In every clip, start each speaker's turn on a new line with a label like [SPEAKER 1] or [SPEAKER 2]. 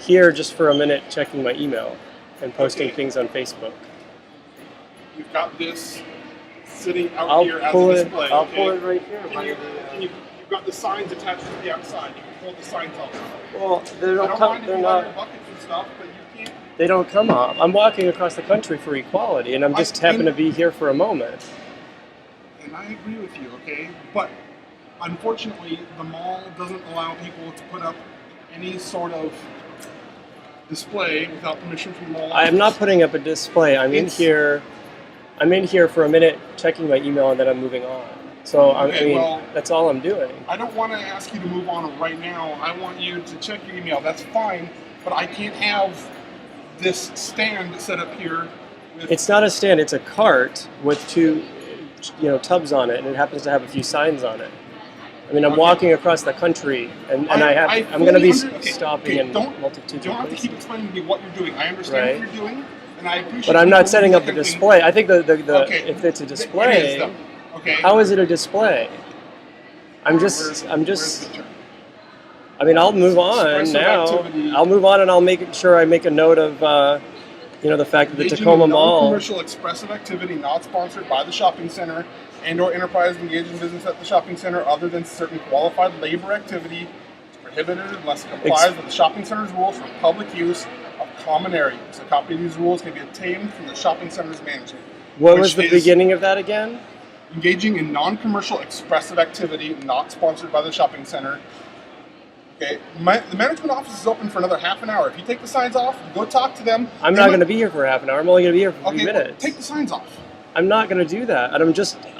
[SPEAKER 1] here just for a minute checking my email and posting things on Facebook.
[SPEAKER 2] You've got this sitting out
[SPEAKER 1] I'll
[SPEAKER 2] here as
[SPEAKER 1] pull
[SPEAKER 2] a
[SPEAKER 1] it.
[SPEAKER 2] display.
[SPEAKER 1] I'll
[SPEAKER 2] okay?
[SPEAKER 1] pull it right here.
[SPEAKER 2] You've got the signs attached to the outside. You can pull the signs off.
[SPEAKER 1] Well, they
[SPEAKER 2] I
[SPEAKER 1] don't
[SPEAKER 2] don't
[SPEAKER 1] come.
[SPEAKER 2] mind if
[SPEAKER 1] They're
[SPEAKER 2] you have
[SPEAKER 1] not.
[SPEAKER 2] your buckets and stuff, but you can't.
[SPEAKER 1] They don't come off. I'm walking across the country for equality, and I'm just happen to be here for a moment.
[SPEAKER 2] And I agree with you, okay? But unfortunately, the mall doesn't allow people to put up any sort of display without permission from the mall.
[SPEAKER 1] I am not putting up a display. I'm in here for a minute checking my email, and then I'm moving on. So that's all I'm doing.
[SPEAKER 2] I don't want to ask you to move on right now. I want you to check your email. That's fine, but I can't have this stand set up here.
[SPEAKER 1] It's not a stand. It's a cart with two, tubs on it, and it happens to have a few signs on it. I mean, I'm walking across the country, and I'm going to be stopping in multitudes of places.
[SPEAKER 2] You don't have to keep explaining to me what you're doing. I understand what you're doing, and I appreciate.
[SPEAKER 1] But I'm not setting up the display. I think if it's a display, how is it a display? I'm just. I mean, I'll move on now. I'll move on, and I'll make sure I make a note of, the fact that the Tacoma Mall.
[SPEAKER 2] Commercial expressive activity not sponsored by the shopping center and/or enterprise engaged in business at the shopping center, other than certain qualified labor activity, is prohibited unless it complies with the shopping center's rules for public use of common areas. A copy of these rules can be obtained from the shopping center's management.
[SPEAKER 1] What was the beginning of that again?
[SPEAKER 2] Engaging in non-commercial expressive activity not sponsored by the shopping center. Okay, the management office is open for another half an hour. If you take the signs off, you go talk to them.
[SPEAKER 1] I'm not going to be here for half an hour. I'm only going to be here for 3 minutes.
[SPEAKER 2] Well, take the signs off.
[SPEAKER 1] I'm not going to do that. And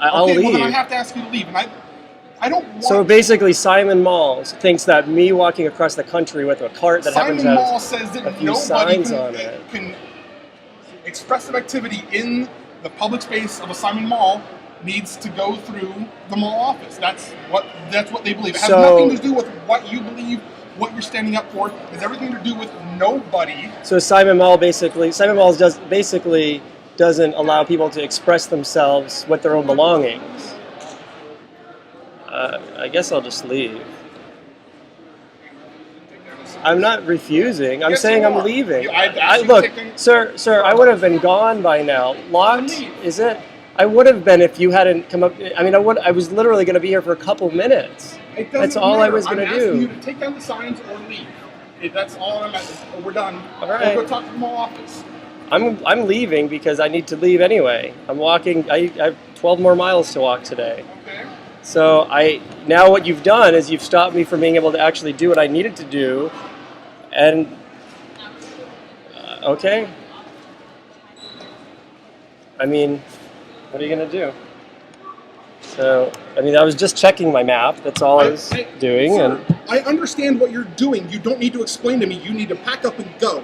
[SPEAKER 1] I'll leave.
[SPEAKER 2] Well, then I have to ask you to leave. And I don't want...
[SPEAKER 1] So basically, Simon Malls thinks that me walking across the country with a cart that happens to have
[SPEAKER 2] Mall says that
[SPEAKER 1] a few signs on it
[SPEAKER 2] can expressive activity in the public space of a Simon Mall needs to go through the mall office. That's what they believe. It has nothing to do with what you believe, what you're standing up for. It has everything to do with nobody.
[SPEAKER 1] So Simon Malls doesn't allow people to express themselves with their own belongings. I guess I'll just leave. I'm not refusing. I'm saying I'm leaving. Look, sir, I would have been gone by now. Locked? Is it? I would have been if you hadn't come up. I mean, I was literally going to be here for a couple minutes. That's all I was going to do.
[SPEAKER 2] I'm asking you to take down the signs or leave. That's all I'm asking. We're done.
[SPEAKER 1] All right.
[SPEAKER 2] We'll go talk to the mall office.
[SPEAKER 1] I'm leaving because I need to leave anyway. I'm walking. I have 12 more miles to walk today.
[SPEAKER 2] Okay.
[SPEAKER 1] So now what you've done is you've stopped me from being able to actually do what I needed to do, and okay. I mean, what are you gonna do? So I mean, I was just checking my map. That's all I was doing.
[SPEAKER 2] Sir, and I understand what you're doing. You don't need to explain to me. You need to pack up and go.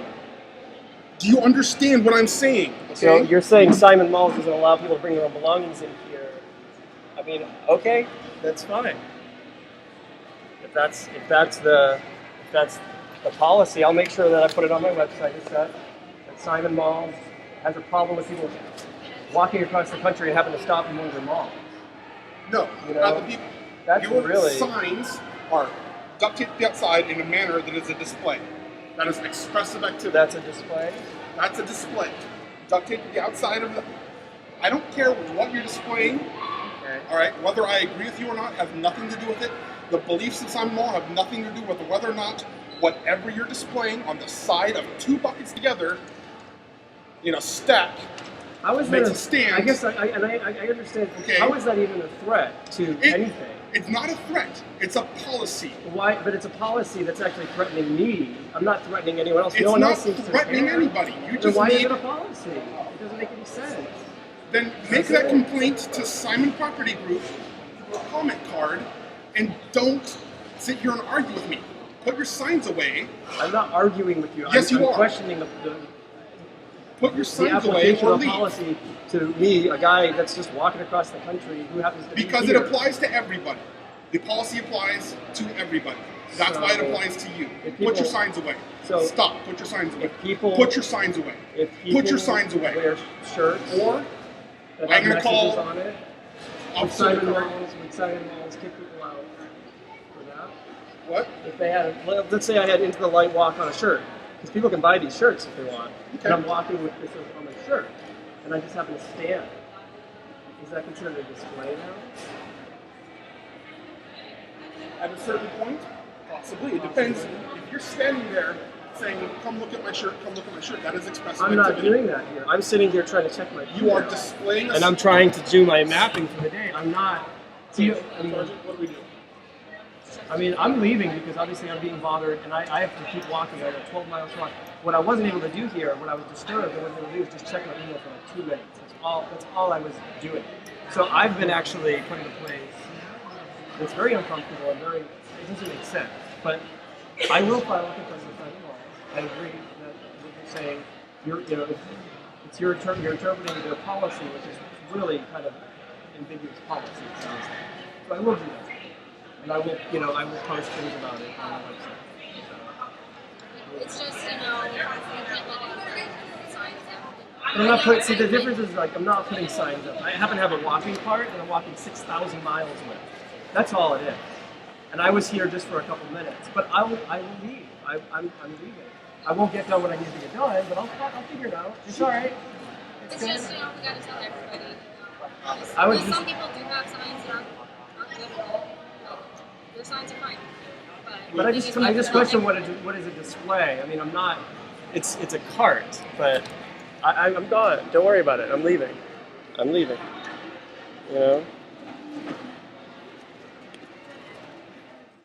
[SPEAKER 2] Do you understand what I'm saying? Okay?
[SPEAKER 1] So you're saying Simon Malls doesn't allow people to bring their own belongings in here. I mean, okay, that's fine. If that's the policy, I'll make sure that I put it on my website. It's that Simon Malls has a problem with people walking across the country and having to stop in one of their malls.
[SPEAKER 2] No, your signs are duct taped outside in a manner that is a display. That is expressive activity.
[SPEAKER 1] That's a display?
[SPEAKER 2] That's a display. Duct tape to the outside of the... I don't care what you're displaying. Okay. All right? Whether I agree with you or not has nothing to do with it. The beliefs of Simon Mall have nothing to do with whether or not whatever you're displaying on the side of two buckets together in a stack makes a stand.
[SPEAKER 1] I guess I understand. Okay. How is that even a threat to anything?
[SPEAKER 2] It's not a threat. It's a policy.
[SPEAKER 1] Why? But it's a policy that's actually threatening me. I'm not threatening anyone else.
[SPEAKER 2] It's
[SPEAKER 1] no one
[SPEAKER 2] not
[SPEAKER 1] else seems
[SPEAKER 2] threatening anybody. You just
[SPEAKER 1] why is it a policy? It doesn't make any sense.
[SPEAKER 2] Then make that complaint to Simon Property Group through a comment card, and don't sit here and argue with me. Put your signs away.
[SPEAKER 1] I'm not arguing with you.
[SPEAKER 2] Yes, you are.
[SPEAKER 1] I'm questioning the
[SPEAKER 2] put your signs away or leave.
[SPEAKER 1] Policy to me, a guy that's just walking across the country who happens to
[SPEAKER 2] because
[SPEAKER 1] be here.
[SPEAKER 2] It applies to everybody. The policy applies to everybody. That's why it applies to you. Put your signs away. Stop. Put your signs away. Put your signs away. Put your signs away.
[SPEAKER 1] Wear shirts
[SPEAKER 2] or
[SPEAKER 1] that
[SPEAKER 2] I'm going to call
[SPEAKER 1] on it. Would Simon Malls kick people out for that?
[SPEAKER 2] What?
[SPEAKER 1] If they had, let's say I had Into the Light walk on a shirt. Because people can buy these shirts if they want.
[SPEAKER 2] Okay.
[SPEAKER 1] And I'm walking with this on my shirt, and I just happen to stand. Is that considered a display now?
[SPEAKER 2] At a certain point, possibly. It depends. If you're standing there saying, "Come look at my shirt," that is expressive
[SPEAKER 1] I'm not
[SPEAKER 2] activity.
[SPEAKER 1] doing that here. I'm sitting here trying to check my
[SPEAKER 2] You are
[SPEAKER 1] email.
[SPEAKER 2] displaying a
[SPEAKER 1] And I'm trying to do my mapping for the day. I'm not.
[SPEAKER 2] Sergeant,
[SPEAKER 1] I mean,
[SPEAKER 2] what do we do?
[SPEAKER 1] I'm leaving because obviously I'm being bothered, and I have to keep walking. I have a 12 miles walk. What I wasn't able to do here, when I was disturbed, I wasn't able to do is just check my email for like 2 minutes. That's all I was doing. So I've been actually put in a place that's very uncomfortable and it doesn't make sense. But I will file a complaint with federal law. I agree that what you're saying, you're interpreting their policy, which is really kind of ambiguous policy. It sounds like. So I will do that. And I will post things about it on my website.
[SPEAKER 3] It's just, you can't let signs out.
[SPEAKER 1] But I'm not putting, see the difference is like, I'm not putting signs up. I happen to have a walking cart and I'm walking 6,000 miles with. That's all it is. And I was here just for a couple minutes. But I will leave. I'm leaving. I won't get done what I need to get done, but I'll figure it out. It's alright.
[SPEAKER 3] It's just, we gotta tell everybody.
[SPEAKER 1] I would
[SPEAKER 3] Some people do have signs that aren't good at all. Their signs are fine.
[SPEAKER 1] But I just question what is a display. I mean, I'm not. It's a cart, but I'm gone. Don't worry about it. I'm leaving. You know.